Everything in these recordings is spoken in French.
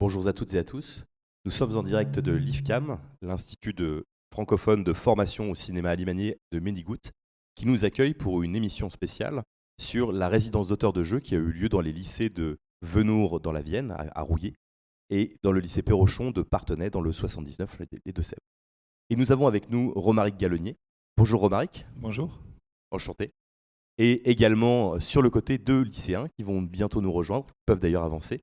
Bonjour à toutes et à tous. Nous sommes en direct de l'IFCAM, l'Institut francophone de formation au cinéma alimanier de Ménigout, qui nous accueille pour une émission spéciale sur la résidence d'auteurs de jeux qui a eu lieu dans les lycées de Venours dans la Vienne, à Rouillé, et dans le lycée Perrochon de Parthenay dans le 79, les Deux-Sèvres. Et nous avons avec nous Romaric Gallenier. Bonjour Romaric. Bonjour. Enchanté. Et également sur le côté deux lycéens qui vont bientôt nous rejoindre, qui peuvent d'ailleurs avancer,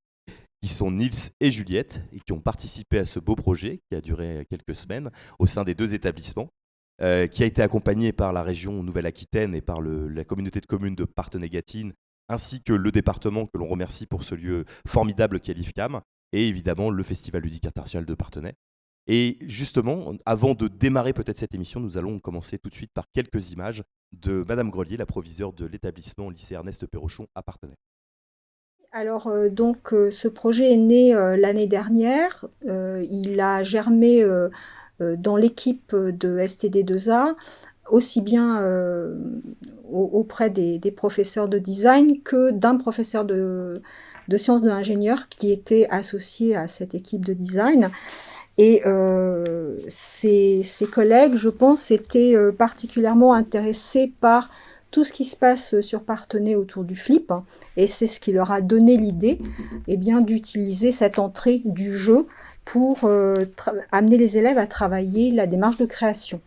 qui sont Nils et Juliette, et qui ont participé à ce beau projet qui a duré quelques semaines au sein des deux établissements, qui a été accompagné par la région Nouvelle-Aquitaine et par la communauté de communes de Parthenay-Gâtine, ainsi que le département que l'on remercie pour ce lieu formidable qu'est l'IFCAM, et évidemment le Festival ludique international de Parthenay. Et justement, avant de démarrer peut-être cette émission, nous allons commencer tout de suite par quelques images de Madame Grelier, la proviseure de l'établissement lycée Ernest Perrochon à Parthenay. Alors, ce projet est né l'année dernière. Il a germé dans l'équipe de STD2A, aussi bien auprès des professeurs de design que d'un professeur de sciences de l'ingénieur qui était associé à cette équipe de design. Et ses collègues, je pense, étaient particulièrement intéressés par tout ce qui se passe sur Parthenay autour du flip, et c'est ce qui leur a donné l'idée d'utiliser cette entrée du jeu pour amener les élèves à travailler la démarche de création.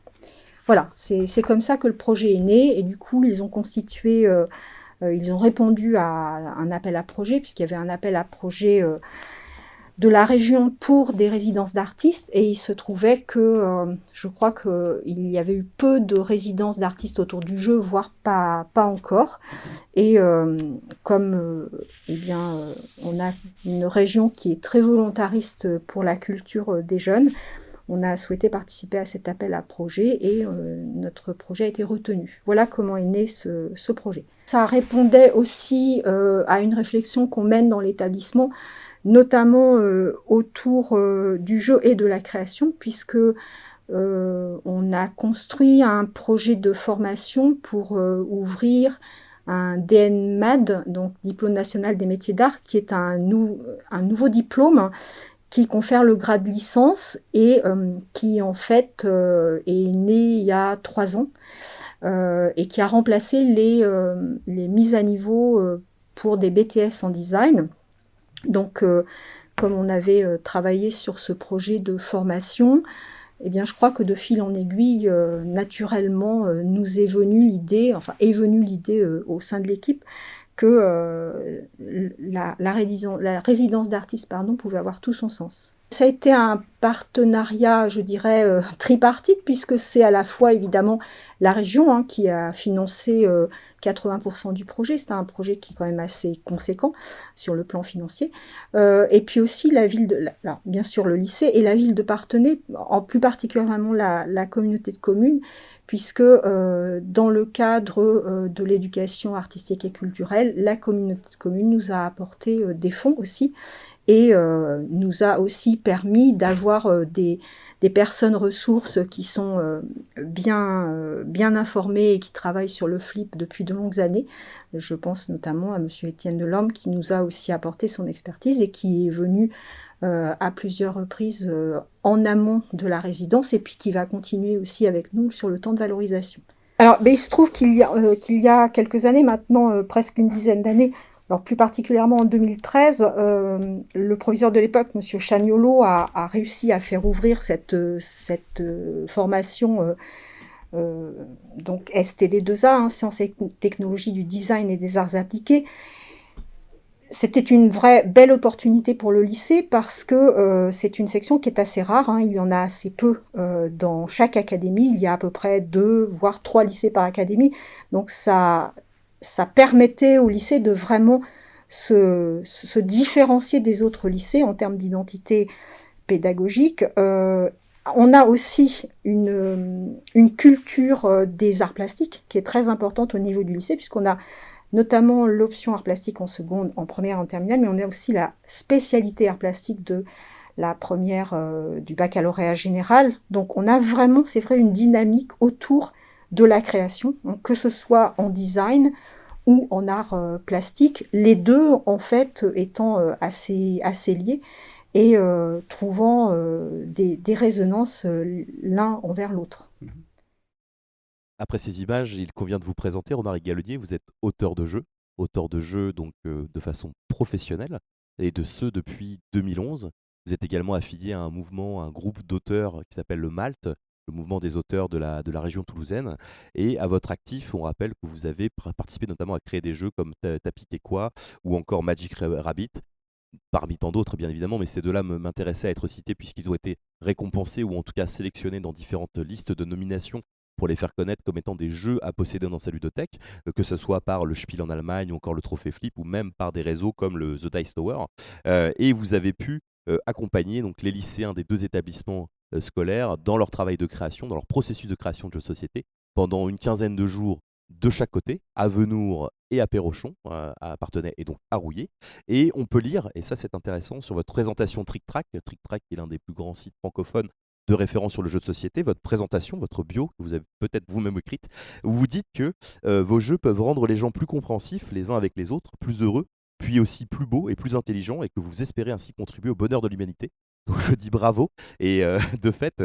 Voilà, c'est comme ça que le projet est né, et du coup ils ont répondu à un appel à projet, puisqu'il y avait un appel à projet de la région pour des résidences d'artistes, et il se trouvait que je crois qu'il y avait eu peu de résidences d'artistes autour du jeu, voire pas encore. Et comme on a une région qui est très volontariste pour la culture des jeunes, on a souhaité participer à cet appel à projet, et notre projet a été retenu. Voilà comment est né ce projet. Ça répondait aussi à une réflexion qu'on mène dans l'établissement, notamment autour du jeu et de la création, puisque on a construit un projet de formation pour ouvrir un DNMAD, donc Diplôme national des métiers d'art, qui est un nouveau diplôme qui confère le grade licence, et qui en fait est né il y a 3 ans, et qui a remplacé les mises à niveau pour des BTS en design. Donc, comme on avait travaillé sur ce projet de formation, je crois que de fil en aiguille, naturellement, nous est venue l'idée, au sein de l'équipe, que la résidence d'artistes pouvait avoir tout son sens. Ça a été un partenariat, je dirais, tripartite, puisque c'est à la fois évidemment la région qui a financé 80% du projet. C'est un projet qui est quand même assez conséquent sur le plan financier. Et puis aussi la ville bien sûr le lycée et la ville de Parthenay, en plus particulièrement la communauté de communes, puisque dans le cadre de l'éducation artistique et culturelle, la communauté de communes nous a apporté des fonds aussi, et nous a aussi permis d'avoir des personnes ressources qui sont bien informées et qui travaillent sur le flip depuis de longues années. Je pense notamment à monsieur Étienne Delorme, qui nous a aussi apporté son expertise et qui est venu à plusieurs reprises en amont de la résidence, et puis qui va continuer aussi avec nous sur le temps de valorisation. Alors, il se trouve qu'il y a quelques années maintenant, presque une dizaine d'années, alors plus particulièrement en 2013, le proviseur de l'époque, M. Chagnolot, a réussi à faire ouvrir cette formation donc STD2A, Sciences et Technologies du Design et des Arts Appliqués. C'était une vraie belle opportunité pour le lycée, parce que c'est une section qui est assez rare, il y en a assez peu dans chaque académie. Il y a à peu près 2 voire 3 lycées par académie, donc ça permettait au lycée de vraiment se différencier des autres lycées en termes d'identité pédagogique. On a aussi une culture des arts plastiques qui est très importante au niveau du lycée, puisqu'on a notamment l'option arts plastiques en seconde, en première et en terminale, mais on a aussi la spécialité arts plastiques de la première du baccalauréat général. Donc on a vraiment, c'est vrai, une dynamique autour de la création, que ce soit en design ou en art plastique, les deux en fait étant assez liés. et trouvant des résonances l'un envers l'autre. Après ces images, il convient de vous présenter, Romaric Galledier, vous êtes auteur de jeux donc de façon professionnelle, et de ce depuis 2011. Vous êtes également affilié à un mouvement, un groupe d'auteurs qui s'appelle le MALT, le mouvement des auteurs de la région toulousaine. Et à votre actif, on rappelle que vous avez participé notamment à créer des jeux comme Tapi Quoi ou encore Magic Rabbit, parmi tant d'autres bien évidemment, mais ces deux-là m'intéressaient à être cités puisqu'ils ont été récompensés ou en tout cas sélectionnés dans différentes listes de nominations pour les faire connaître comme étant des jeux à posséder dans sa ludothèque, que ce soit par le Spiel en Allemagne ou encore le Trophée Flip ou même par des réseaux comme le The Dice Tower. Et vous avez pu accompagner donc, les lycéens des deux établissements scolaires dans leur travail de création, dans leur processus de création de jeux de société pendant une quinzaine de jours de chaque côté, à Venours et à Pérochon, à Parthenay et donc à Rouillé. Et on peut lire, et ça c'est intéressant, sur votre présentation Trick Track qui est l'un des plus grands sites francophones de référence sur le jeu de société, votre présentation, votre bio, que vous avez peut-être vous-même écrite, où vous dites que vos jeux peuvent rendre les gens plus compréhensifs les uns avec les autres, plus heureux, puis aussi plus beaux et plus intelligents, et que vous espérez ainsi contribuer au bonheur de l'humanité. Donc je dis bravo, et de fait,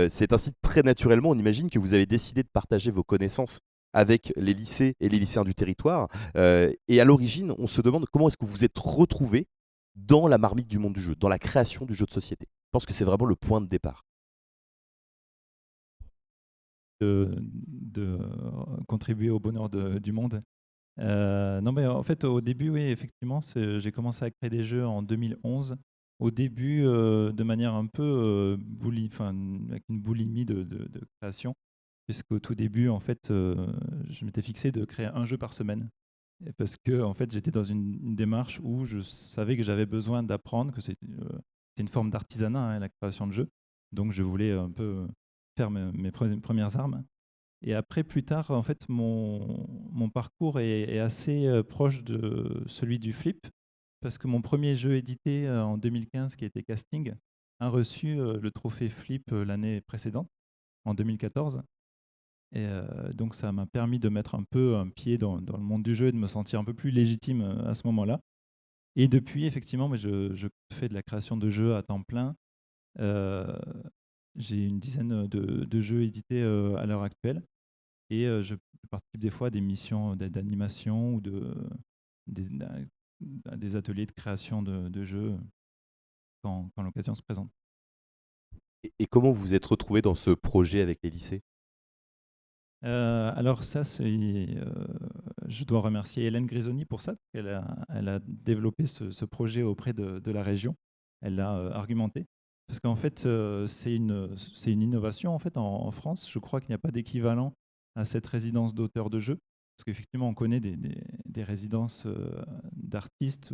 c'est ainsi très naturellement, on imagine que vous avez décidé de partager vos connaissances avec les lycées et les lycéens du territoire. Et à l'origine, on se demande comment est-ce que vous vous êtes retrouvés dans la marmite du monde du jeu, dans la création du jeu de société. Je pense que c'est vraiment le point de départ. De contribuer au bonheur du monde. Non, mais en fait, au début, oui, effectivement, j'ai commencé à créer des jeux en 2011. Au début, de manière un peu avec une boulimie de création, puisqu'au tout début, en fait, je m'étais fixé de créer un jeu par semaine. Et parce que, en fait, j'étais dans une démarche où je savais que j'avais besoin d'apprendre, que c'est une forme d'artisanat, hein, la création de jeux. Donc, je voulais un peu faire mes premières armes. Et après, plus tard, en fait, mon parcours est assez proche de celui du flip, parce que mon premier jeu édité en 2015, qui était Casting, a reçu le trophée flip l'année précédente, en 2014. Et donc, ça m'a permis de mettre un peu un pied dans le monde du jeu et de me sentir un peu plus légitime à ce moment-là. Et depuis, effectivement, mais je fais de la création de jeux à temps plein. J'ai une dizaine de jeux édités à l'heure actuelle. Et je participe des fois à des missions d'animation ou des ateliers de création de jeux quand l'occasion se présente. Et comment vous vous êtes retrouvé dans ce projet avec les lycées ? Alors ça, je dois remercier Hélène Grisoni pour ça. Elle a développé ce projet auprès de la région. Elle l'a argumenté. Parce qu'en fait, c'est une innovation en fait, en France. Je crois qu'il n'y a pas d'équivalent à cette résidence d'auteur de jeu. Parce qu'effectivement, on connaît des résidences d'artistes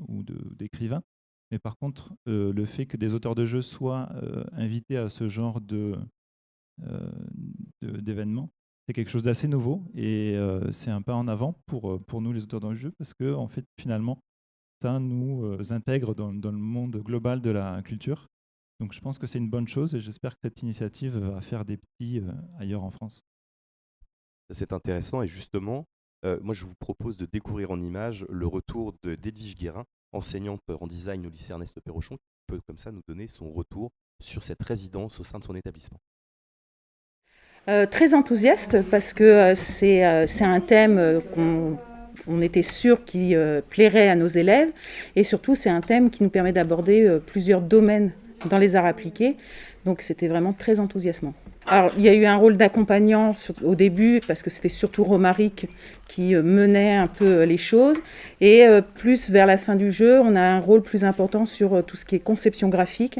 ou d'écrivains. Mais par contre, le fait que des auteurs de jeux soient invités à ce genre d'événements, c'est quelque chose d'assez nouveau. Et c'est un pas en avant pour nous, les auteurs de jeux, parce que en fait, finalement, ça nous intègre dans le monde global de la culture. Donc je pense que c'est une bonne chose et j'espère que cette initiative va faire des petits ailleurs en France. C'est intéressant et justement, moi je vous propose de découvrir en images le retour d'Edwige Guérin, enseignante en design au lycée Ernest Pérochon, qui peut comme ça nous donner son retour sur cette résidence au sein de son établissement. Très enthousiaste parce que c'est un thème qu'on était sûr qui plairait à nos élèves et surtout c'est un thème qui nous permet d'aborder plusieurs domaines dans les arts appliqués. Donc c'était vraiment très enthousiasmant. Alors il y a eu un rôle d'accompagnant au début parce que c'était surtout Romaric qui menait un peu les choses et plus vers la fin du jeu on a un rôle plus important sur tout ce qui est conception graphique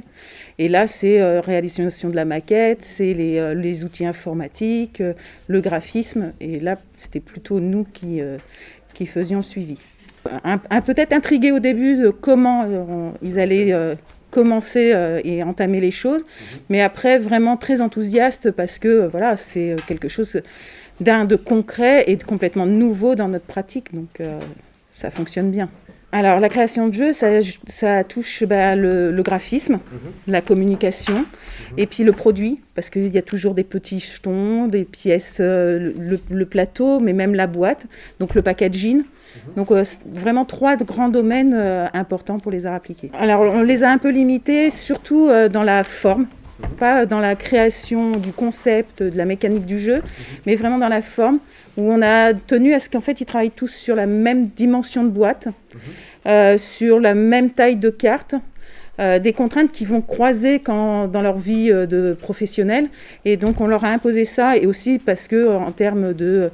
et là c'est réalisation de la maquette, c'est les outils informatiques, le graphisme et là c'était plutôt nous qui faisions le suivi. Peut-être intrigué au début de comment ils allaient commencer et entamer les choses, mais après vraiment très enthousiaste parce que voilà, c'est quelque chose de concret et de complètement nouveau dans notre pratique, donc ça fonctionne bien. Alors la création de jeux, ça touche le graphisme, la communication, et puis le produit, parce qu'il y a toujours des petits jetons, des pièces, le plateau, mais même la boîte, donc le packaging. Donc vraiment 3 grands domaines importants pour les arts appliqués. Alors on les a un peu limités, surtout dans la forme, pas dans la création du concept, de la mécanique du jeu, mais vraiment dans la forme, où on a tenu à ce qu'en fait ils travaillent tous sur la même dimension de boîte, sur la même taille de carte, des contraintes qui vont croiser dans leur vie de professionnels. Et donc on leur a imposé ça, et aussi parce que en termes de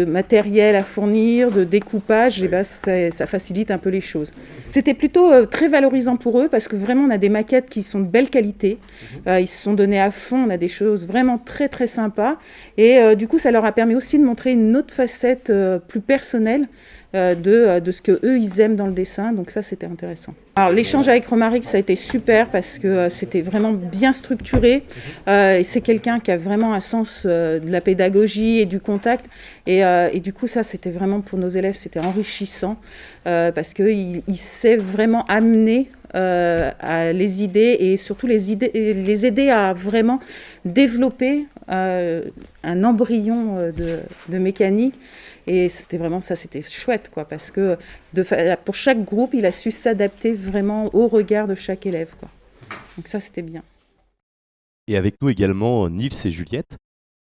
matériel à fournir, de découpage, ça facilite un peu les choses. C'était plutôt très valorisant pour eux parce que vraiment on a des maquettes qui sont de belle qualité. Ils se sont donnés à fond, on a des choses vraiment très très sympas. Et du coup ça leur a permis aussi de montrer une autre facette plus personnelle de ce qu'eux ils aiment dans le dessin. Donc ça c'était intéressant. Alors l'échange avec Romaric ça a été super parce que c'était vraiment bien structuré. Et c'est quelqu'un qui a vraiment un sens de la pédagogie et du contact. Et du coup ça c'était vraiment pour nos élèves c'était enrichissant parce qu'il sait vraiment amener à les idées et surtout les aider à vraiment développer un embryon de mécanique. Et c'était vraiment ça, c'était chouette, quoi, parce que pour chaque groupe, il a su s'adapter vraiment au regard de chaque élève, quoi. Donc ça, c'était bien. Et avec nous également Nils et Juliette,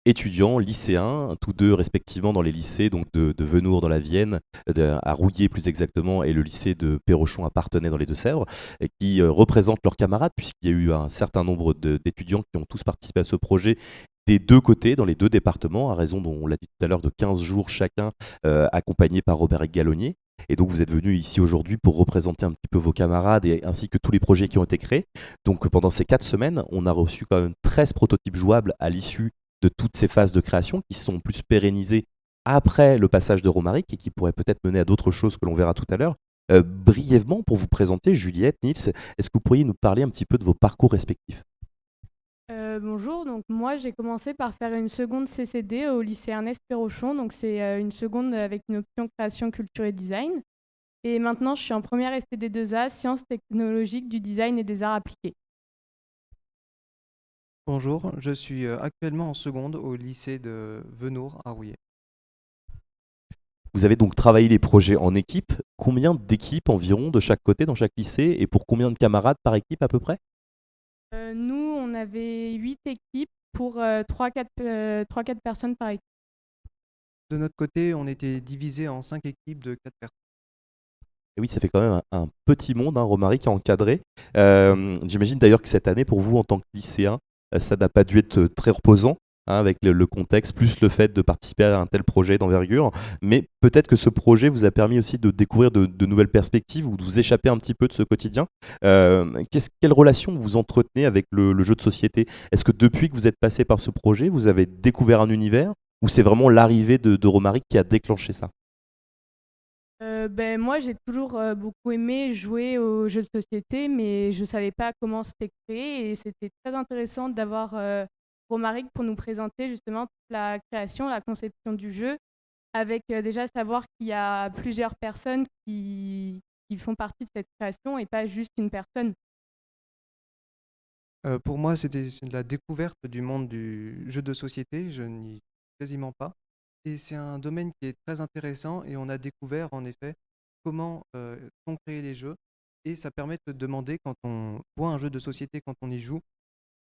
étudiants, lycéens, tous deux respectivement dans les lycées donc de Venours dans la Vienne, à Rouillé plus exactement, et le lycée de Perrochon à Parthenay dans les Deux-Sèvres, et qui représentent leurs camarades, puisqu'il y a eu un certain nombre d'étudiants qui ont tous participé à ce projet des deux côtés, dans les deux départements, à raison, dont on l'a dit tout à l'heure, de 15 jours chacun, accompagnés par Robert Gallonnier. Et donc vous êtes venus ici aujourd'hui pour représenter un petit peu vos camarades ainsi que tous les projets qui ont été créés. Donc pendant ces 4 semaines, on a reçu quand même 13 prototypes jouables à l'issue de toutes ces phases de création qui sont plus pérennisées après le passage de Romaric et qui pourraient peut-être mener à d'autres choses que l'on verra tout à l'heure. Brièvement, pour vous présenter, Juliette, Nils, est-ce que vous pourriez nous parler un petit peu de vos parcours respectifs ? Bonjour, donc moi j'ai commencé par faire une seconde CCD au lycée Ernest Perrochon, donc c'est une seconde avec une option création, culture et design. Et maintenant je suis en première STD2A, sciences technologiques du design et des arts appliqués. Bonjour, je suis actuellement en seconde au lycée de Venours à Rouillé. Vous avez donc travaillé les projets en équipe. Combien d'équipes environ de chaque côté dans chaque lycée et pour combien de camarades par équipe à peu près ? Nous, on avait 8 équipes pour 3-4 personnes par équipe. De notre côté, on était divisé en 5 équipes de 4 personnes. Et oui, ça fait quand même un petit monde, hein, Romaric a encadré. J'imagine d'ailleurs que cette année, pour vous en tant que lycéen, ça n'a pas dû être très reposant, hein, avec le contexte, plus le fait de participer à un tel projet d'envergure. Mais peut-être que ce projet vous a permis aussi de découvrir de nouvelles perspectives ou de vous échapper un petit peu de ce quotidien. Quelle relation vous entretenez avec le jeu de société ? Est-ce que depuis que vous êtes passé par ce projet, vous avez découvert un univers ou c'est vraiment l'arrivée de Romaric qui a déclenché ça ? Moi, j'ai toujours beaucoup aimé jouer aux jeux de société, mais je ne savais pas comment c'était créé. Et c'était très intéressant d'avoir Romaric pour nous présenter justement toute la création, la conception du jeu, avec déjà savoir qu'il y a plusieurs personnes qui font partie de cette création et pas juste une personne. Pour moi, c'était de la découverte du monde du jeu de société, je n'y quasiment pas. Et c'est un domaine qui est très intéressant et on a découvert en effet comment sont créés les jeux. Et ça permet de demander, quand on voit un jeu de société, quand on y joue,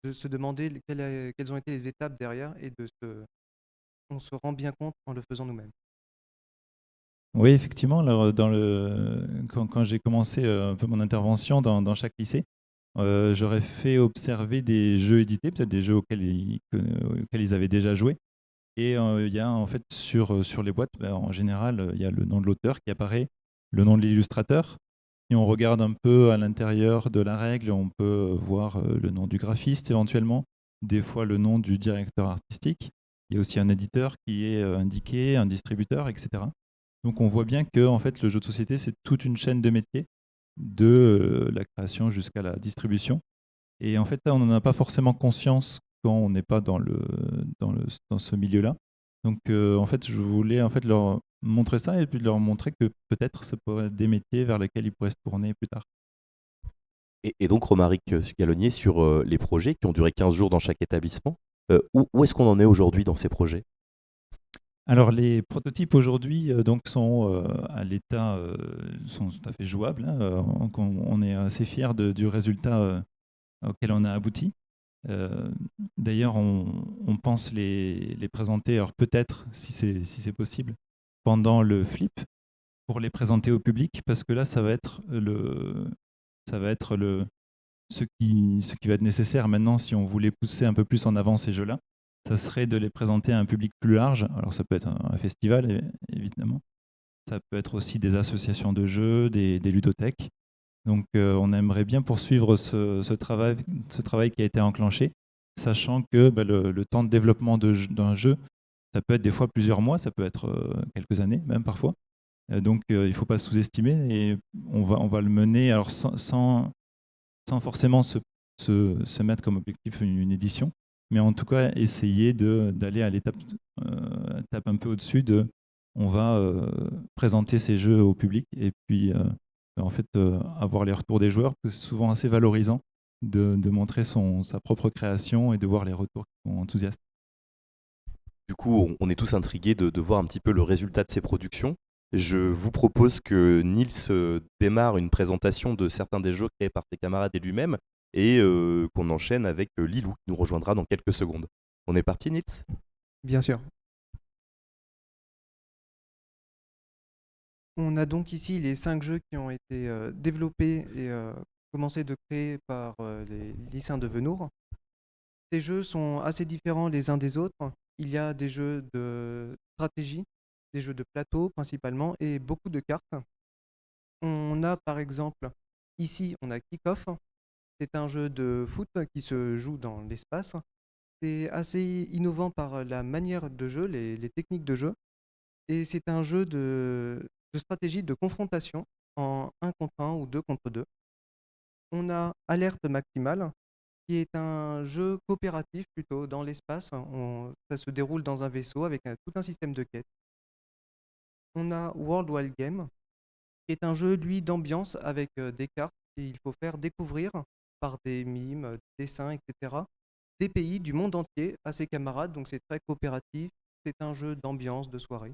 de se demander quelles ont été les étapes derrière et on se rend bien compte en le faisant nous-mêmes. Oui, effectivement, alors, quand j'ai commencé un peu mon intervention dans chaque lycée, j'aurais fait observer des jeux édités, peut-être des jeux auxquels ils avaient déjà joué. Et il y a en fait sur les boîtes, en général, il y a le nom de l'auteur qui apparaît, le nom de l'illustrateur. Si on regarde un peu à l'intérieur de la règle, on peut voir le nom du graphiste éventuellement, des fois le nom du directeur artistique. Il y a aussi un éditeur qui est indiqué, un distributeur, etc. Donc on voit bien que en fait, le jeu de société, c'est toute une chaîne de métiers, de la création jusqu'à la distribution. Et en fait, là, on n'en a pas forcément conscience quand on n'est pas dans ce milieu-là. Donc, en fait, je voulais en fait leur montrer ça et puis leur montrer que peut-être ça pourrait être des métiers vers lesquels ils pourraient se tourner plus tard. Et donc, Romaric Gallonnier, sur les projets qui ont duré 15 jours dans chaque établissement, où est-ce qu'on en est aujourd'hui dans ces projets ? Alors les prototypes aujourd'hui donc sont à l'état, sont tout à fait jouables, hein, on est assez fiers du résultat auquel on a abouti. Euh, D'ailleurs, on pense les présenter, alors peut-être, si c'est possible, pendant le flip, pour les présenter au public, parce que là, ça va être ce qui va être nécessaire maintenant si on voulait pousser un peu plus en avant ces jeux-là. Ça serait de les présenter à un public plus large. Alors ça peut être un festival, évidemment. Ça peut être aussi des associations de jeux, des ludothèques. Donc on aimerait bien poursuivre ce travail qui a été enclenché, sachant que le temps de développement d'un jeu, ça peut être des fois plusieurs mois, ça peut être quelques années même parfois. Donc il ne faut pas sous-estimer et on va le mener alors sans forcément se mettre comme objectif une édition, mais en tout cas essayer d'aller à l'étape un peu au-dessus de on va présenter ces jeux au public et puis en fait avoir les retours des joueurs, parce que c'est souvent assez valorisant de montrer sa propre création et de voir les retours qui sont enthousiastes. Du coup, on est tous intrigués de voir un petit peu le résultat de ces productions. Je vous propose que Nils démarre une présentation de certains des jeux créés par tes camarades et lui-même, et qu'on enchaîne avec Lilou, qui nous rejoindra dans quelques secondes. On est parti, Nils ? Bien sûr. On a donc ici les 5 jeux qui ont été développés et commencé de créer par les lycéens de Venours. Ces jeux sont assez différents les uns des autres. Il y a des jeux de stratégie, des jeux de plateau principalement et beaucoup de cartes. On a par exemple, ici on a Kick-Off. C'est un jeu de foot qui se joue dans l'espace. C'est assez innovant par la manière de jeu, les techniques de jeu. Et c'est un jeu de stratégie de confrontation en 1 contre 1 ou 2 contre 2. On a Alerte Maximale, qui est un jeu coopératif plutôt dans l'espace. Ça se déroule dans un vaisseau avec tout un système de quêtes. On a World Wild Game, qui est un jeu, lui, d'ambiance avec des cartes et il faut faire découvrir par des mimes, des dessins, etc., des pays du monde entier à ses camarades. Donc c'est très coopératif. C'est un jeu d'ambiance, de soirée.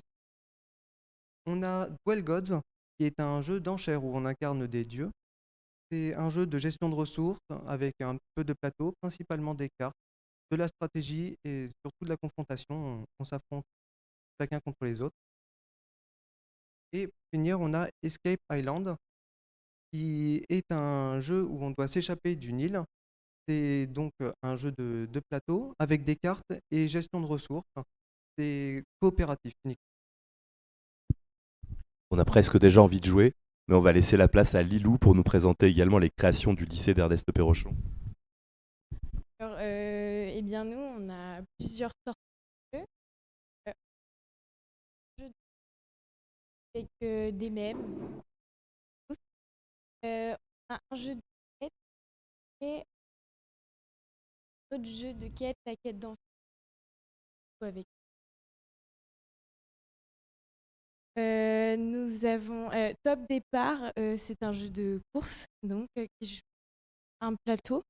On a Duel Gods, qui est un jeu d'enchères où on incarne des dieux. C'est un jeu de gestion de ressources avec un peu de plateau, principalement des cartes, de la stratégie et surtout de la confrontation. On s'affronte chacun contre les autres. Et pour finir, on a Escape Island, qui est un jeu où on doit s'échapper d'une île. C'est donc un jeu de plateau avec des cartes et gestion de ressources. C'est coopératif uniquement. On a presque déjà envie de jouer, mais on va laisser la place à Lilou pour nous présenter également les créations du lycée d'Ernest Perrochon. Alors, eh bien, nous, on a plusieurs sortes de jeux. Avec des mèmes. On a un jeu de quête et un autre jeu de quête, la quête d'enfant. Avec. Nous avons Top Départ, c'est un jeu de course donc qui joue un plateau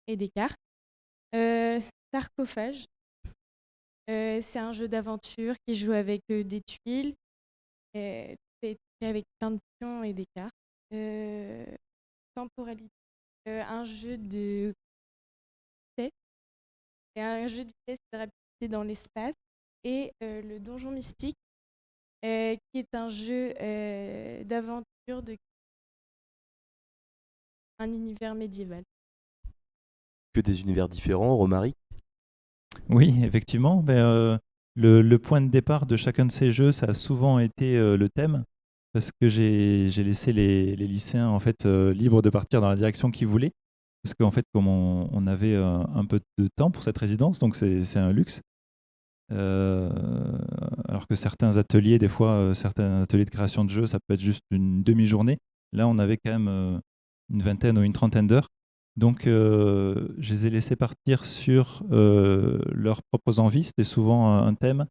et des cartes. Sarcophage, c'est un jeu d'aventure qui joue avec des tuiles, c'est avec plein de pions et des cartes. Temporalité, un jeu de vitesse et un jeu de vitesse de rapidité dans l'espace et le Donjon Mystique. Qui est un jeu d'aventure de un univers médiéval. Que des univers différents, Romaric ? Oui, effectivement. Le point de départ de chacun de ces jeux, ça a souvent été le thème, parce que j'ai laissé les lycéens en fait libres de partir dans la direction qu'ils voulaient, parce qu'en fait, comme on avait un peu de temps pour cette résidence, donc c'est un luxe. Alors que certains ateliers, des fois, certains ateliers de création de jeux, ça peut être juste une demi-journée. Là, on avait quand même une vingtaine ou une trentaine d'heures. Donc, je les ai laissés partir sur leurs propres envies. C'était souvent un thème.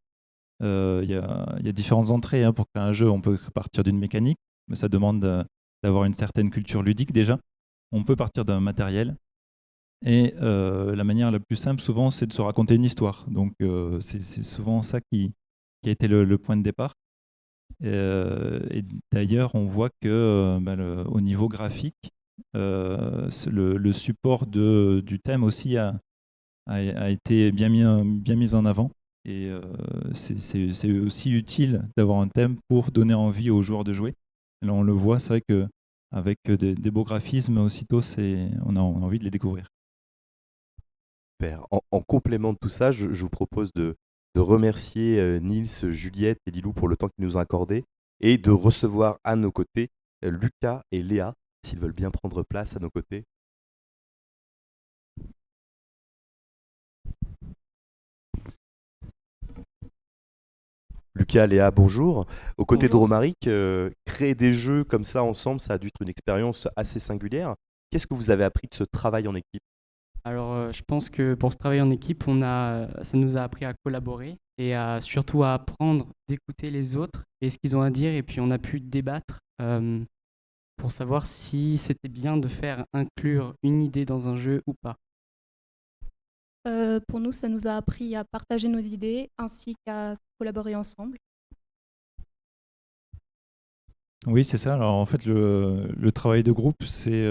Il y a différentes entrées. Hein. Pour créer un jeu, on peut partir d'une mécanique, mais ça demande d'avoir une certaine culture ludique déjà. On peut partir d'un matériel. Et la manière la plus simple, souvent, c'est de se raconter une histoire. Donc, c'est souvent ça qui qui a été le point de départ. Et d'ailleurs, on voit que au niveau graphique, le support du thème aussi a été bien mis en avant. Et c'est aussi utile d'avoir un thème pour donner envie aux joueurs de jouer. Là, on le voit, c'est vrai qu'avec des beaux graphismes, aussitôt, on a envie de les découvrir. Super. En complément de tout ça, je vous propose de remercier Nils, Juliette et Lilou pour le temps qu'ils nous ont accordé et de recevoir à nos côtés Lucas et Léa, s'ils veulent bien prendre place à nos côtés. Lucas, Léa, bonjour. Aux côtés de Bonjour. Romaric, créer des jeux comme ça ensemble, ça a dû être une expérience assez singulière. Qu'est-ce que vous avez appris de ce travail en équipe? Alors, je pense que pour ce travail en équipe, ça nous a appris à collaborer et surtout à apprendre d'écouter les autres et ce qu'ils ont à dire. Et puis, on a pu débattre pour savoir si c'était bien de faire inclure une idée dans un jeu ou pas. Pour nous, ça nous a appris à partager nos idées ainsi qu'à collaborer ensemble. Oui, c'est ça. Alors en fait, le travail de groupe, c'est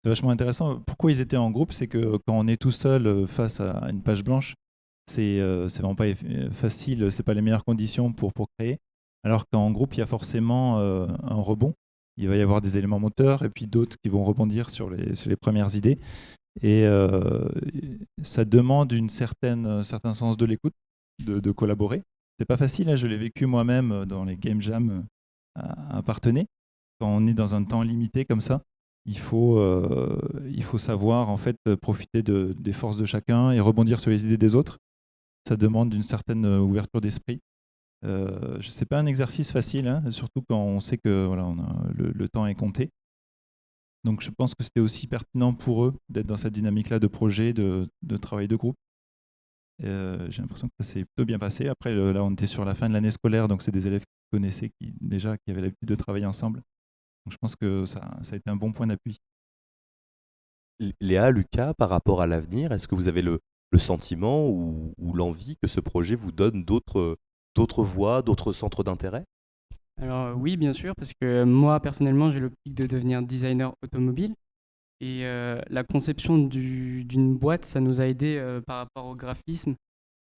vachement intéressant. Pourquoi ils étaient en groupe? C'est que quand on est tout seul face à une page blanche, c'est vraiment pas facile, c'est pas les meilleures conditions pour créer. Alors qu'en groupe, il y a forcément un rebond. Il va y avoir des éléments moteurs et puis d'autres qui vont rebondir sur les premières idées. Et ça demande un certain sens de l'écoute, de collaborer. C'est pas facile, hein, je l'ai vécu moi-même dans les game jams à Parthenay. Quand on est dans un temps limité comme ça, il faut savoir en fait profiter des forces de chacun et rebondir sur les idées des autres. Ça demande une certaine ouverture d'esprit. C'est pas un exercice facile, hein, surtout quand on sait que voilà, le temps est compté. Donc je pense que c'était aussi pertinent pour eux d'être dans cette dynamique-là de projet, de travail de groupe. J'ai l'impression que ça s'est plutôt bien passé. Après, là, on était sur la fin de l'année scolaire, donc c'est des élèves qui connaissaient, qui avaient l'habitude de travailler ensemble. Donc je pense que ça a été un bon point d'appui. Léa, Lucas, par rapport à l'avenir, est-ce que vous avez le sentiment ou l'envie que ce projet vous donne d'autres voies, d'autres centres d'intérêt? Alors oui, bien sûr, parce que moi, personnellement, j'ai l'optique de devenir designer automobile. Et la conception d'une boîte, ça nous a aidé par rapport au graphisme,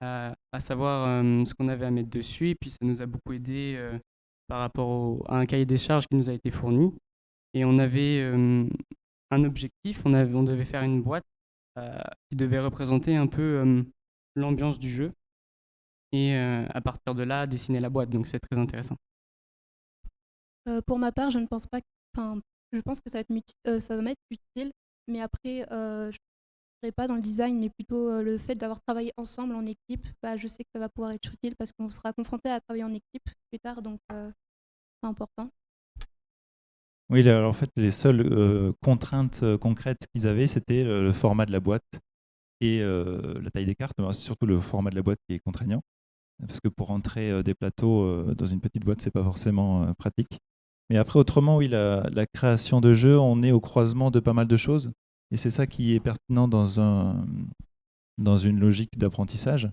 à savoir ce qu'on avait à mettre dessus. Et puis ça nous a beaucoup aidé par rapport à un cahier des charges qui nous a été fourni. Et on avait un objectif, on devait faire une boîte qui devait représenter un peu l'ambiance du jeu. Et à partir de là, dessiner la boîte. Donc c'est très intéressant. Pour ma part, je ne pense pas je pense que ça va m'être utile, mais après, je ne serai pas dans le design, mais plutôt le fait d'avoir travaillé ensemble en équipe, je sais que ça va pouvoir être utile parce qu'on sera confronté à travailler en équipe plus tard, donc c'est important. Oui, alors en fait, les seules contraintes concrètes qu'ils avaient, c'était le format de la boîte et la taille des cartes. C'est surtout le format de la boîte qui est contraignant, parce que pour rentrer des plateaux dans une petite boîte, c'est pas forcément pratique. Mais après, autrement, oui, la création de jeux, on est au croisement de pas mal de choses. Et c'est ça qui est pertinent dans une logique d'apprentissage.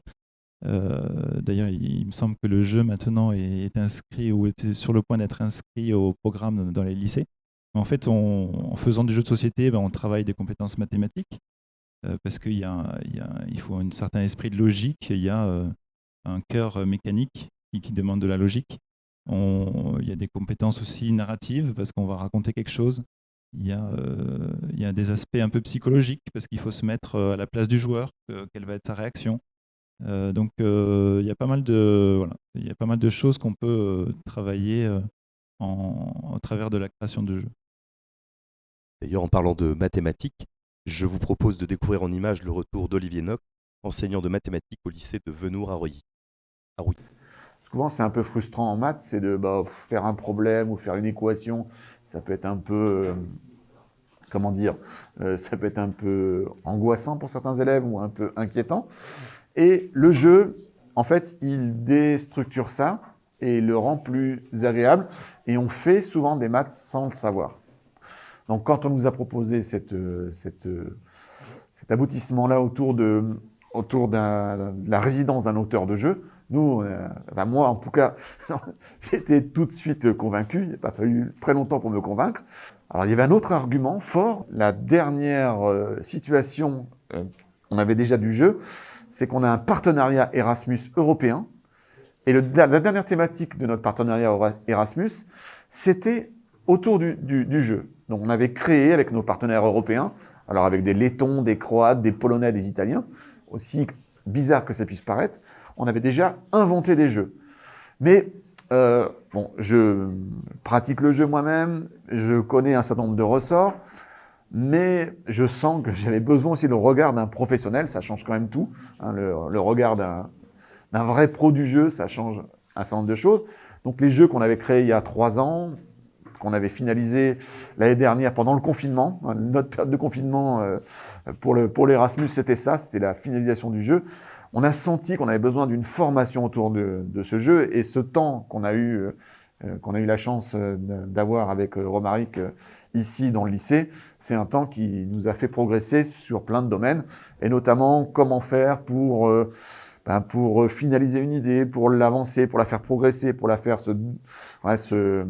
D'ailleurs, il me semble que le jeu maintenant est inscrit ou était sur le point d'être inscrit au programme dans les lycées. En fait, en faisant du jeu de société, on travaille des compétences mathématiques parce qu'il faut un certain esprit de logique. Il y a un cœur mécanique qui demande de la logique. Il y a des compétences aussi narratives parce qu'on va raconter quelque chose. Il y a des aspects un peu psychologiques parce qu'il faut se mettre à la place du joueur, quelle va être sa réaction. Donc il y a pas mal de choses qu'on peut travailler au travers de la création de jeux. D'ailleurs, en parlant de mathématiques, je vous propose de découvrir en images le retour d'Olivier Nock, enseignant de mathématiques au lycée de Venoux à Rouilly. Souvent, c'est un peu frustrant en maths, c'est de faire un problème ou faire une équation. Ça peut être un peu, ça peut être un peu angoissant pour certains élèves ou un peu inquiétant. Et le jeu, en fait, il déstructure ça et le rend plus agréable. Et on fait souvent des maths sans le savoir. Donc, quand on nous a proposé cet aboutissement-là autour de autour de la résidence d'un auteur de jeu. Nous, enfin moi en tout cas, j'étais tout de suite convaincu. Il n'a pas fallu très longtemps pour me convaincre. Alors il y avait un autre argument fort. La dernière situation, on avait déjà du jeu, c'est qu'on a un partenariat Erasmus européen. Et la dernière thématique de notre partenariat Erasmus, c'était autour du jeu. Donc on avait créé avec nos partenaires européens, alors avec des Lettons, des Croates, des Polonais, des Italiens, aussi bizarre que ça puisse paraître, on avait déjà inventé des jeux. Mais bon, je pratique le jeu moi-même, je connais un certain nombre de ressorts, mais je sens que j'avais besoin aussi du regard d'un professionnel, ça change quand même tout, hein, le regard d'un vrai pro du jeu, ça change un certain nombre de choses. Donc les jeux qu'on avait créés il y a 3 ans, qu'on avait finalisé l'année dernière pendant le confinement, hein, notre période de confinement pour l'Erasmus, c'était ça, c'était la finalisation du jeu. On a senti qu'on avait besoin d'une formation autour de ce jeu, et ce temps qu'on a eu la chance d'avoir avec Romaric ici dans le lycée, c'est un temps qui nous a fait progresser sur plein de domaines, et notamment comment faire pour finaliser une idée, pour l'avancer, pour la faire progresser, pour la faire se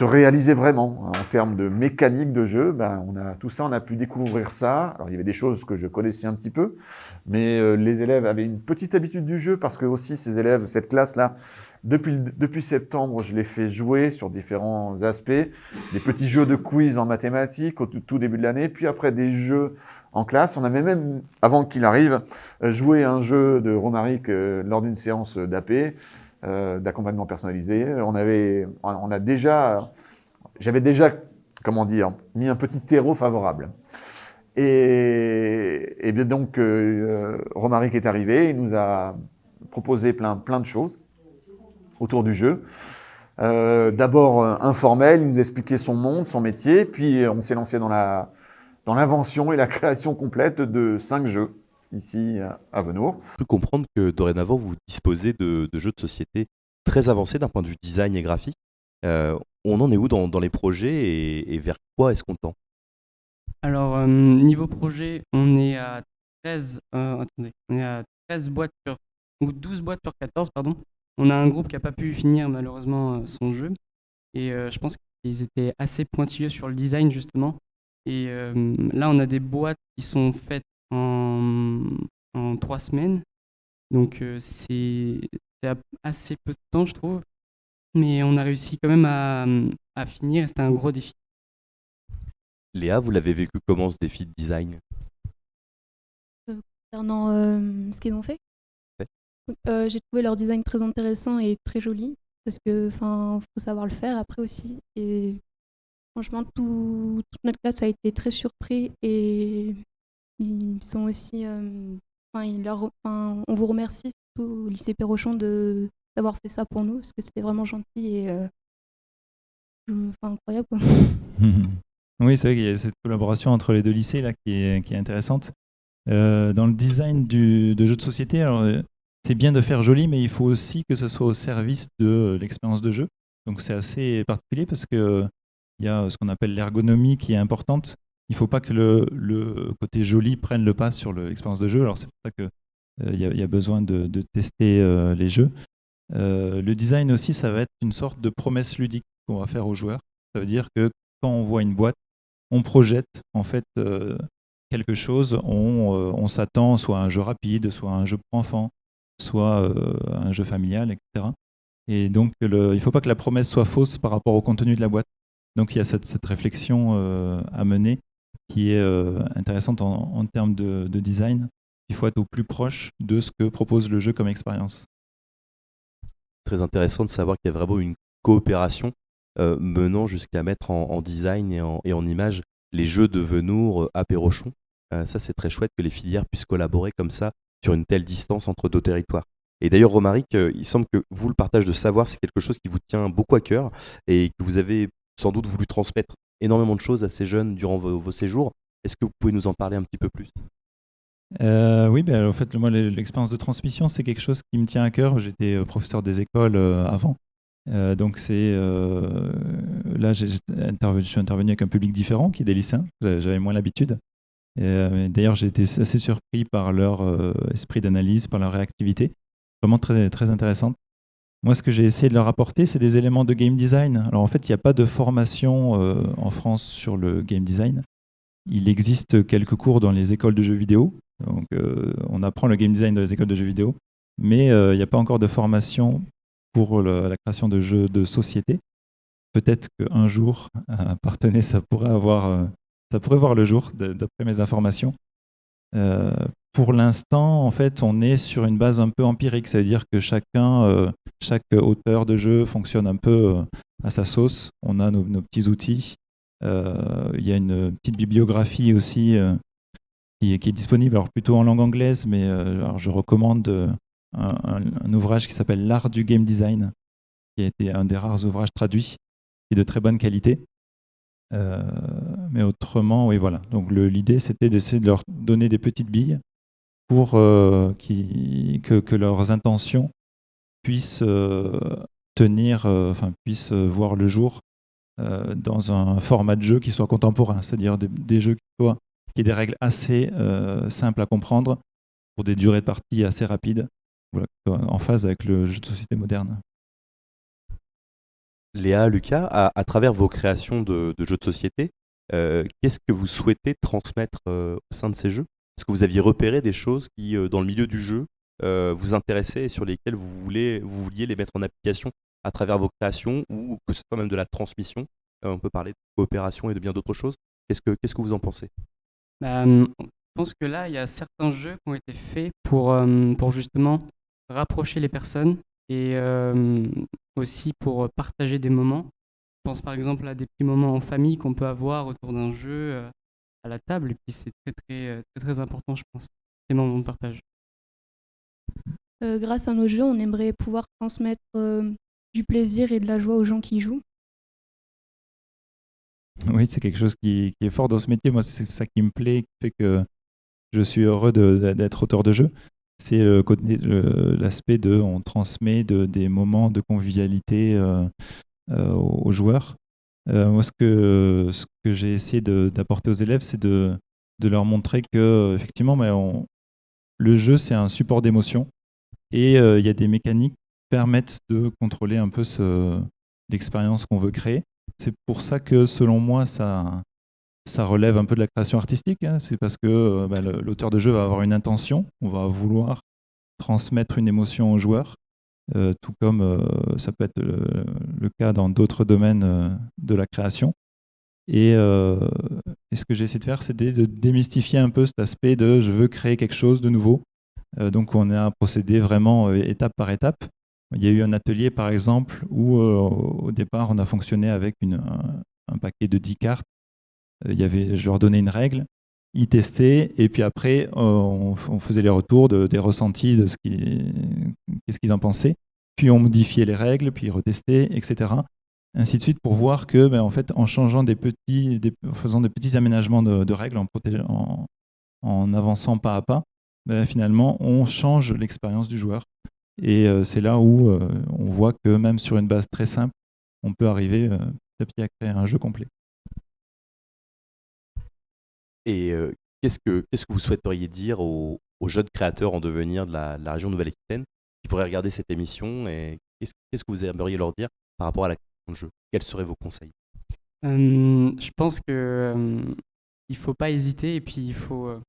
réaliser vraiment en termes de mécanique de jeu. Tout ça, on a pu découvrir ça. Alors, il y avait des choses que je connaissais un petit peu, mais les élèves avaient une petite habitude du jeu, parce que aussi ces élèves, cette classe-là, depuis septembre, je les fais jouer sur différents aspects, des petits jeux de quiz en mathématiques au tout début de l'année, puis après des jeux en classe. On avait même, avant qu'il arrive, joué un jeu de Romaric lors d'une séance d'AP, d'accompagnement personnalisé. J'avais déjà, comment dire, mis un petit terreau favorable. Et bien donc, Romaric est arrivé, il nous a proposé plein de choses autour du jeu. D'abord informel, il nous expliquait son monde, son métier, puis on s'est lancé dans l'invention et la création complète de 5 jeux ici à Venours. J'ai cru comprendre que dorénavant vous disposez de jeux de société très avancés d'un point de vue design et graphique. On en est où dans les projets, et vers quoi est-ce qu'on tend? Alors, niveau projet, on est à 13 boîtes ou 12 boîtes sur 14, pardon. On a un groupe qui n'a pas pu finir malheureusement son jeu, et je pense qu'ils étaient assez pointilleux sur le design justement. Et là, on a des boîtes qui sont faites en 3 semaines, donc c'est assez peu de temps, je trouve, mais on a réussi quand même à finir, et c'était un gros défi. Léa, vous l'avez vécu comment, ce défi de design? Concernant ce qu'ils ont fait, j'ai trouvé leur design très intéressant et très joli, parce que faut savoir le faire après aussi. Et franchement, toute notre classe a été très surpris, et ils sont aussi, on vous remercie surtout au lycée Perrochon d'avoir fait ça pour nous, parce que c'était vraiment gentil et incroyable, quoi. Oui, c'est vrai qu'il y a cette collaboration entre les 2 lycées là qui est intéressante. Dans le design de jeux de société, alors, c'est bien de faire joli, mais il faut aussi que ce soit au service de l'expérience de jeu. Donc c'est assez particulier, parce que il y a ce qu'on appelle l'ergonomie qui est importante. Il ne faut pas que le côté joli prenne le pas sur l'expérience de jeu. Alors c'est pour ça qu'il y a besoin de tester les jeux. Le design aussi, ça va être une sorte de promesse ludique qu'on va faire aux joueurs. Ça veut dire que quand on voit une boîte, on projette en fait quelque chose. On s'attend soit à un jeu rapide, soit à un jeu pour enfants, soit un jeu familial, etc. Et donc, il ne faut pas que la promesse soit fausse par rapport au contenu de la boîte. Donc, il y a cette réflexion à mener qui est intéressante en termes de design. Il faut être au plus proche de ce que propose le jeu comme expérience. Très intéressant de savoir qu'il y a vraiment une coopération menant jusqu'à mettre en design et en image les jeux de Venours à Perrochon. Ça, c'est très chouette que les filières puissent collaborer comme ça sur une telle distance entre 2 territoires. Et d'ailleurs, Romaric, il semble que vous, le partage de savoir, c'est quelque chose qui vous tient beaucoup à cœur, et que vous avez sans doute voulu transmettre énormément de choses à ces jeunes durant vos séjours. Est-ce que vous pouvez nous en parler un petit peu plus? Oui, en fait, moi, l'expérience de transmission, c'est quelque chose qui me tient à cœur. J'étais professeur des écoles avant. Donc là, je suis intervenu avec un public différent, qui est des lycéens. J'avais moins l'habitude. D'ailleurs, j'ai été assez surpris par leur esprit d'analyse, par leur réactivité, vraiment très, très intéressante. Moi, ce que j'ai essayé de leur apporter, c'est des éléments de game design. Alors en fait, il n'y a pas de formation en France sur le game design. Il existe quelques cours dans les écoles de jeux vidéo. Donc, on apprend le game design dans les écoles de jeux vidéo, mais il n'y a pas encore de formation pour la création de jeux de société. Peut-être qu'un jour, à Parthenay, ça pourrait voir le jour, d'après mes informations. Pour l'instant, en fait, on est sur une base un peu empirique. Ça veut dire que chaque auteur de jeu fonctionne un peu à sa sauce. On a nos petits outils. Il y a une petite bibliographie aussi qui est disponible, alors plutôt en langue anglaise, mais alors je recommande un ouvrage qui s'appelle L'art du game design, qui a été un des rares ouvrages traduits, qui est de très bonne qualité. Mais autrement, oui, voilà. Donc l'idée, c'était d'essayer de leur donner des petites billes pour que leurs intentions puissent puissent voir le jour dans un format de jeu qui soit contemporain, c'est-à-dire des jeux qui aient des règles assez simples à comprendre pour des durées de partie assez rapides, voilà, en phase avec le jeu de société moderne. Léa, Lucas, à travers vos créations de jeux de société, qu'est-ce que vous souhaitez transmettre au sein de ces jeux? Est-ce que vous aviez repéré des choses qui, dans le milieu du jeu, vous intéressaient et sur lesquelles vous vouliez les mettre en application à travers vos créations, ou que ce soit même de la transmission? On peut parler de coopération et de bien d'autres choses. Qu'est-ce que vous en pensez? Je pense que là, il y a certains jeux qui ont été faits pour justement rapprocher les personnes et aussi pour partager des moments. Je pense par exemple à des petits moments en famille qu'on peut avoir autour d'un jeu à la table, et puis c'est très, très, très, très important, je pense, ces moments de partage. Grâce à nos jeux, on aimerait pouvoir transmettre du plaisir et de la joie aux gens qui y jouent. Oui, c'est quelque chose qui est fort dans ce métier. Moi, c'est ça qui me plaît, qui fait que je suis heureux d'être auteur de jeu. C'est l'aspect on transmet des moments de convivialité aux joueurs. Moi, ce que j'ai essayé d'apporter aux élèves, c'est de leur montrer que, effectivement, le jeu, c'est un support d'émotion, et il y a des mécaniques qui permettent de contrôler un peu l'expérience qu'on veut créer. C'est pour ça que, selon moi, ça relève un peu de la création artistique, hein. C'est parce que l'auteur de jeu va avoir une intention, on va vouloir transmettre une émotion aux joueurs, tout comme ça peut être le cas dans d'autres domaines de la création. Et ce que j'ai essayé de faire, c'était de démystifier un peu cet aspect de je veux créer quelque chose de nouveau. Donc on a procédé vraiment étape par étape. Il y a eu un atelier, par exemple, où au départ, on a fonctionné avec un paquet de 10 cartes. Je leur donnais une règle, ils testaient, et puis après, on faisait les retours des ressentis, de qu'est-ce qu'ils en pensaient. Puis on modifiait les règles, puis ils retestaient, etc. Ainsi de suite, pour voir que, en fait, en changeant en faisant de petits aménagements de règles, en avançant pas à pas, finalement, on change l'expérience du joueur. Et c'est là où on voit que même sur une base très simple, on peut arriver petit à petit à créer un jeu complet. Et qu'est-ce que vous souhaiteriez dire aux jeunes créateurs en devenir de la région Nouvelle-Aquitaine qui pourraient regarder cette émission, et qu'est-ce que vous aimeriez leur dire par rapport à la création de jeu? Quels seraient vos conseils? Je pense que il faut pas hésiter, et puis il faut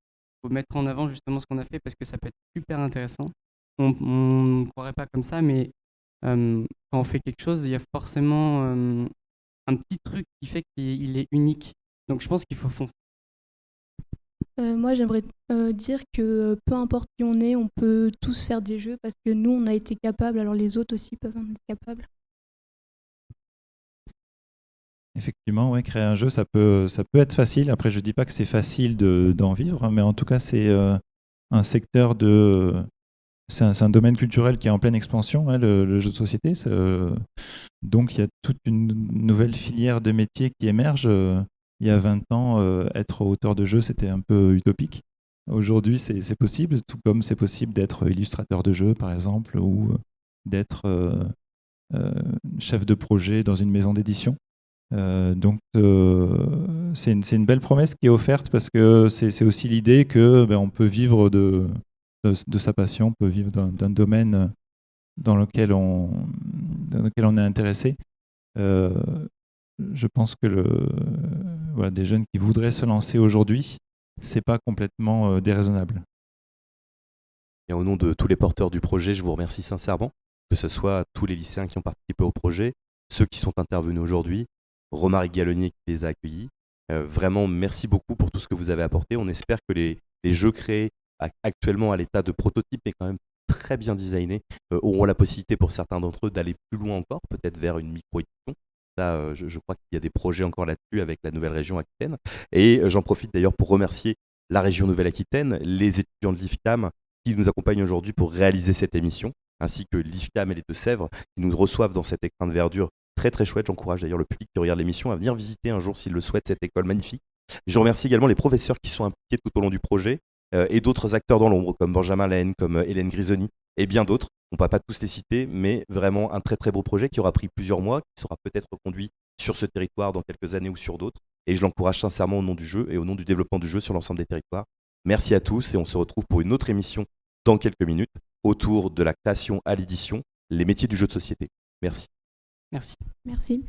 mettre en avant justement ce qu'on a fait, parce que ça peut être super intéressant. On ne croirait pas comme ça, mais quand on fait quelque chose, il y a forcément un petit truc qui fait qu'il est unique. Donc je pense qu'il faut foncer. Moi, j'aimerais dire que peu importe qui on est, on peut tous faire des jeux, parce que nous, on a été capables, alors les autres aussi peuvent en être capables. Effectivement, ouais, créer un jeu, ça peut être facile. Après, je ne dis pas que c'est facile d'en vivre, mais en tout cas, c'est un secteur c'est un domaine culturel qui est en pleine expansion, hein, le jeu de société. Donc, il y a toute une nouvelle filière de métiers qui émerge. Il y a 20 ans, être auteur de jeu, c'était un peu utopique. Aujourd'hui, c'est possible, tout comme c'est possible d'être illustrateur de jeu, par exemple, ou d'être chef de projet dans une maison d'édition. Donc c'est une belle promesse qui est offerte parce que c'est aussi l'idée que on peut vivre de sa passion, on peut vivre d'un domaine dans lequel on est intéressé. Je pense que voilà, des jeunes qui voudraient se lancer aujourd'hui, c'est pas complètement déraisonnable. Et au nom de tous les porteurs du projet, je vous remercie sincèrement, que ce soit tous les lycéens qui ont participé au projet, ceux qui sont intervenus aujourd'hui, Romaric Gallonnier qui les a accueillis. Vraiment, merci beaucoup pour tout ce que vous avez apporté. On espère que les jeux créés actuellement à l'état de prototype, mais quand même très bien designés, auront la possibilité pour certains d'entre eux d'aller plus loin encore, peut-être vers une micro-édition. Là, je crois qu'il y a des projets encore là-dessus avec la nouvelle région Aquitaine. Et j'en profite d'ailleurs pour remercier la région Nouvelle-Aquitaine, les étudiants de l'IFCAM qui nous accompagnent aujourd'hui pour réaliser cette émission, ainsi que l'IFCAM et les Deux-Sèvres qui nous reçoivent dans cet écrin de verdure très très chouette. J'encourage d'ailleurs le public qui regarde l'émission à venir visiter un jour s'il le souhaite cette école magnifique. Je remercie également les professeurs qui sont impliqués tout au long du projet et d'autres acteurs dans l'ombre comme Benjamin Lahaine, comme Hélène Grisoni et bien d'autres. On ne va pas tous les citer, mais vraiment un très très beau projet qui aura pris plusieurs mois, qui sera peut-être conduit sur ce territoire dans quelques années ou sur d'autres. Et je l'encourage sincèrement au nom du jeu et au nom du développement du jeu sur l'ensemble des territoires. Merci à tous et on se retrouve pour une autre émission dans quelques minutes autour de la création à l'édition, les métiers du jeu de société. Merci. Merci. Merci.